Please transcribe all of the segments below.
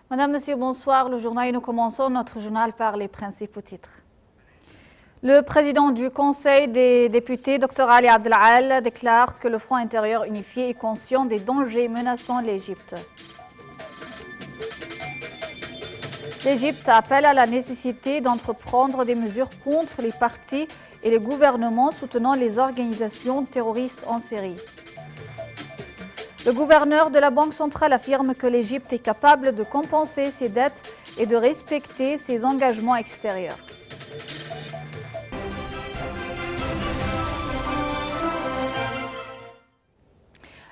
Madame, Monsieur, bonsoir. Le journal et nous commençons notre journal par les principaux titres. Le président du Conseil des députés, Dr Ali Abdelal, déclare que le Front intérieur unifié est conscient des dangers menaçant l'Égypte. L'Égypte appelle à la nécessité d'entreprendre des mesures contre les partis et les gouvernements soutenant les organisations terroristes en Syrie. Le gouverneur de la Banque centrale affirme que l'Égypte est capable de compenser ses dettes et de respecter ses engagements extérieurs.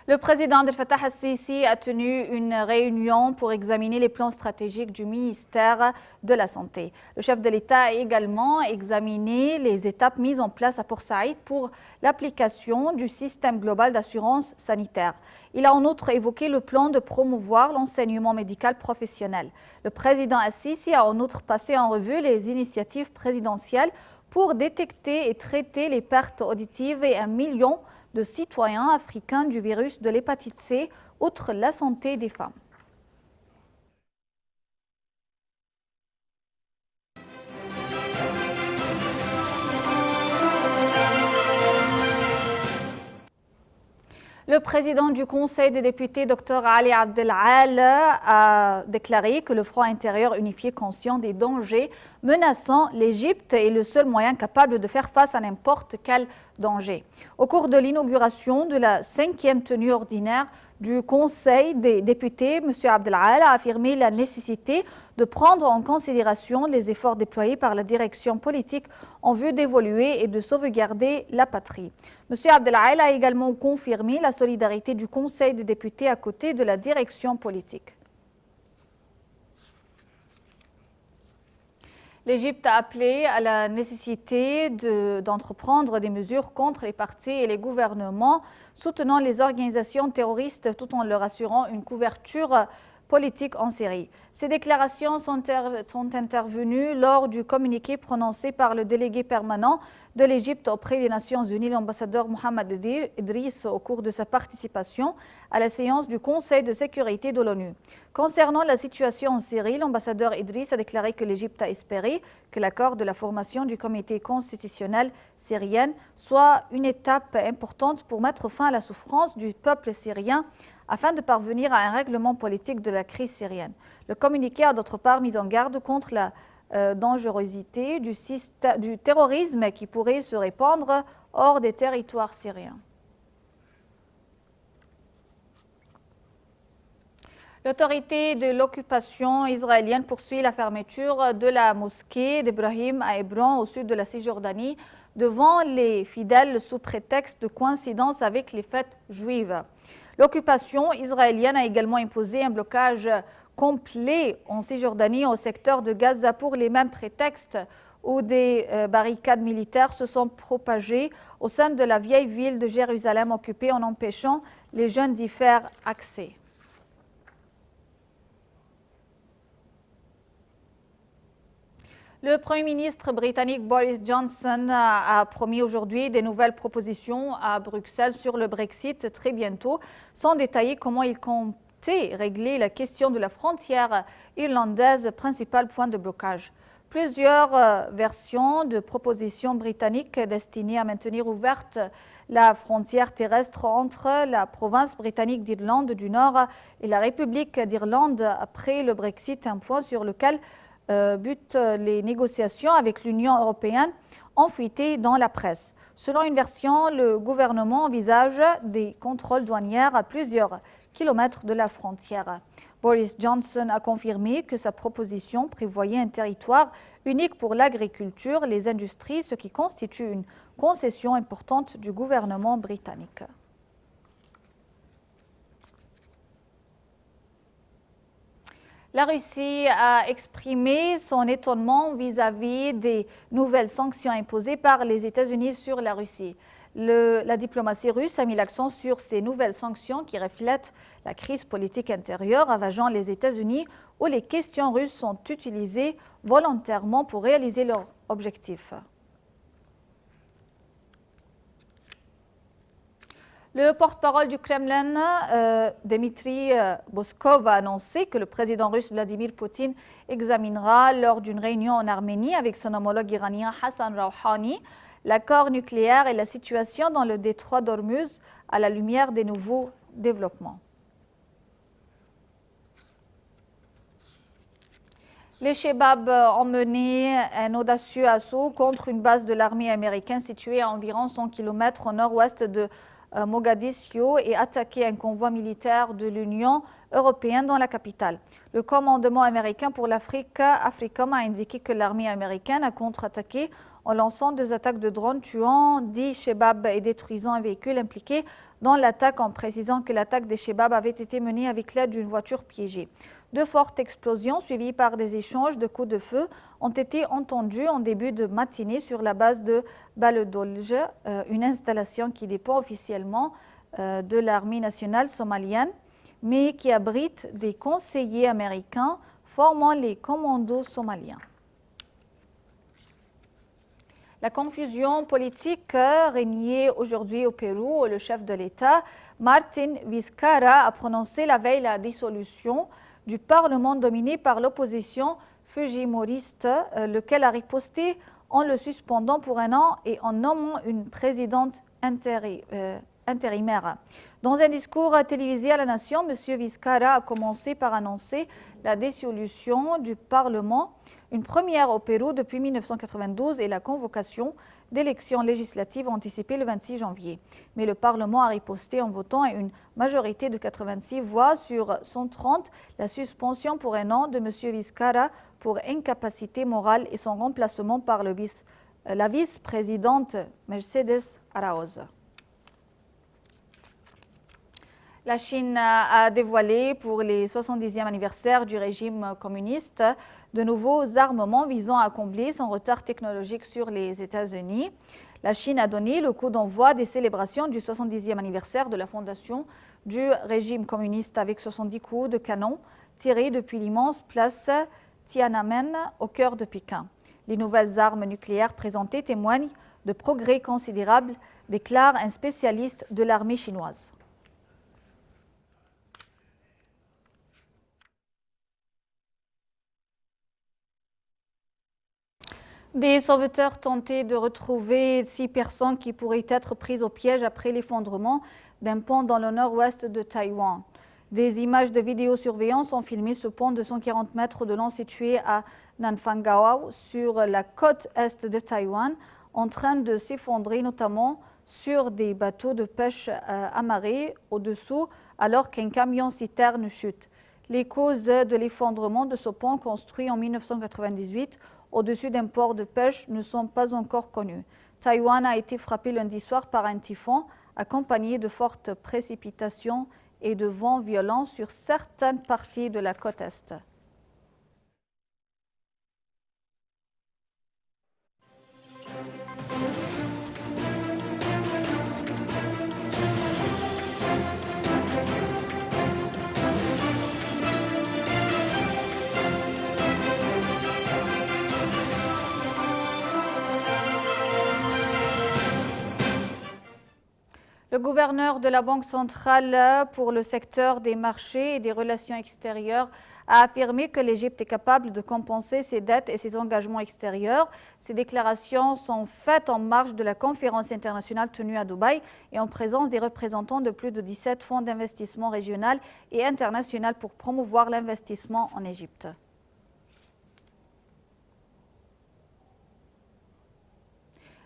Le président Abdel Fattah al-Sisi a tenu une réunion pour examiner les plans stratégiques du ministère de la Santé. Le chef de l'État a également examiné les étapes mises en place à Port Saïd pour l'application du système global d'assurance sanitaire. Il a en outre évoqué le plan de promouvoir l'enseignement médical professionnel. Le président al-Sisi a en outre passé en revue les initiatives présidentielles pour détecter et traiter les pertes auditives et 1 million de citoyens africains du virus de l'hépatite C, outre la santé des femmes. Le président du Conseil des députés, Dr Ali Abdelal, a déclaré que le Front intérieur unifié conscient des dangers menaçant l'Égypte est le seul moyen capable de faire face à n'importe quel danger. Au cours de l'inauguration de la 5e tenue ordinaire du Conseil des députés, M. Abdelal a affirmé la nécessité de prendre en considération les efforts déployés par la direction politique en vue d'évoluer et de sauvegarder la patrie. M. Abdelal a également confirmé la solidarité du Conseil des députés à côté de la direction politique. L'Égypte a appelé à la nécessité d'entreprendre des mesures contre les partis et les gouvernements soutenant les organisations terroristes tout en leur assurant une couverture politique en Syrie. Ces déclarations sont intervenues lors du communiqué prononcé par le délégué permanent de l'Égypte auprès des Nations Unies, l'ambassadeur Mohamed Idriss, au cours de sa participation à la séance du Conseil de sécurité de l'ONU. Concernant la situation en Syrie, l'ambassadeur Idriss a déclaré que l'Égypte a espéré que l'accord de la formation du comité constitutionnel syrien soit une étape importante pour mettre fin à la souffrance du peuple syrien afin de parvenir à un règlement politique de la crise syrienne. Le communiqué a d'autre part mis en garde contre la dangerosité du terrorisme qui pourrait se répandre hors des territoires syriens. L'autorité de l'occupation israélienne poursuit la fermeture de la mosquée d'Ibrahim à Hébron au sud de la Cisjordanie devant les fidèles sous prétexte de coïncidence avec les fêtes juives. L'occupation israélienne a également imposé un blocage complet en Cisjordanie au secteur de Gaza pour les mêmes prétextes où des barricades militaires se sont propagées au sein de la vieille ville de Jérusalem occupée en empêchant les jeunes d'y faire accès. Le Premier ministre britannique Boris Johnson a promis aujourd'hui des nouvelles propositions à Bruxelles sur le Brexit très bientôt, sans détailler comment il comptait régler la question de la frontière irlandaise, principal point de blocage. Plusieurs versions de propositions britanniques destinées à maintenir ouverte la frontière terrestre entre la province britannique d'Irlande du Nord et la République d'Irlande après le Brexit, un point sur lequel butent les négociations avec l'Union européenne ont fuité dans la presse. Selon une version, le gouvernement envisage des contrôles douaniers à plusieurs kilomètres de la frontière. Boris Johnson a confirmé que sa proposition prévoyait un territoire unique pour l'agriculture et les industries, ce qui constitue une concession importante du gouvernement britannique. La Russie a exprimé son étonnement vis-à-vis des nouvelles sanctions imposées par les États-Unis sur la Russie. La diplomatie russe a mis l'accent sur ces nouvelles sanctions qui reflètent la crise politique intérieure ravageant les États-Unis où les questions russes sont utilisées volontairement pour réaliser leurs objectifs. Le porte-parole du Kremlin, Dmitry Peskov, a annoncé que le président russe Vladimir Poutine examinera lors d'une réunion en Arménie avec son homologue iranien Hassan Rouhani l'accord nucléaire et la situation dans le détroit d'Ormuz à la lumière des nouveaux développements. Les Chebabs ont mené un audacieux assaut contre une base de l'armée américaine située à environ 100 km au nord-ouest de Mogadiscio et attaqué un convoi militaire de l'Union européenne dans la capitale. Le commandement américain pour l'Afrique, AFRICOM, a indiqué que l'armée américaine a contre-attaqué en lançant 2 attaques de drones tuant 10 Chebabs et détruisant un véhicule impliqué dans l'attaque, en précisant que l'attaque des Chebabs avait été menée avec l'aide d'une voiture piégée. 2 fortes explosions suivies par des échanges de coups de feu ont été entendues en début de matinée sur la base de Baledolj, une installation qui dépend officiellement de l'armée nationale somalienne, mais qui abrite des conseillers américains formant les commandos somaliens. La confusion politique régnait aujourd'hui au Pérou. Le chef de l'État, Martín Vizcarra, a prononcé la veille la dissolution du Parlement dominé par l'opposition fujimoriste, lequel a riposté en le suspendant pour 1 an et en nommant une présidente intérimaire. Dans un discours télévisé à la Nation, M. Vizcarra a commencé par annoncer la dissolution du Parlement, une première au Pérou depuis 1992 et la convocation d'élections législatives anticipées le 26 janvier. Mais le Parlement a riposté en votant à une majorité de 86 voix sur 130 la suspension pour 1 an de M. Vizcarra pour incapacité morale et son remplacement par la vice-présidente Mercedes Araoz. La Chine a dévoilé pour les 70e anniversaire du régime communiste de nouveaux armements visant à combler son retard technologique sur les États-Unis. La Chine a donné le coup d'envoi des célébrations du 70e anniversaire de la fondation du régime communiste avec 70 coups de canon tirés depuis l'immense place Tiananmen au cœur de Pékin. Les nouvelles armes nucléaires présentées témoignent de progrès considérables, déclare un spécialiste de l'armée chinoise. Des sauveteurs tentaient de retrouver 6 personnes qui pourraient être prises au piège après l'effondrement d'un pont dans le nord-ouest de Taïwan. Des images de vidéosurveillance ont filmé ce pont de 140 mètres de long situé à Nanfangao sur la côte est de Taïwan en train de s'effondrer, notamment sur des bateaux de pêche amarrés au-dessous alors qu'un camion-citerne chute. Les causes de l'effondrement de ce pont construit en 1998 au-dessus d'un port de pêche ne sont pas encore connues. Taïwan a été frappé lundi soir par un typhon accompagné de fortes précipitations et de vents violents sur certaines parties de la côte est. Le gouverneur de la Banque centrale pour le secteur des marchés et des relations extérieures a affirmé que l'Égypte est capable de compenser ses dettes et ses engagements extérieurs. Ces déclarations sont faites en marge de la conférence internationale tenue à Dubaï et en présence des représentants de plus de 17 fonds d'investissement régional et international pour promouvoir l'investissement en Égypte.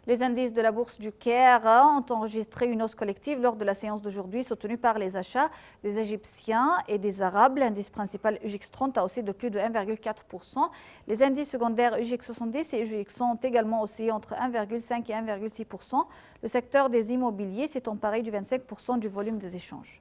Les indices de la bourse du Caire ont enregistré une hausse collective lors de la séance d'aujourd'hui soutenue par les achats des Égyptiens et des Arabes. L'indice principal UGX30 a haussé de plus de 1,4%. Les indices secondaires UGX70 et UGX100 ont également haussé entre 1,5 et 1,6%. Le secteur des immobiliers s'est emparé du 25% du volume des échanges.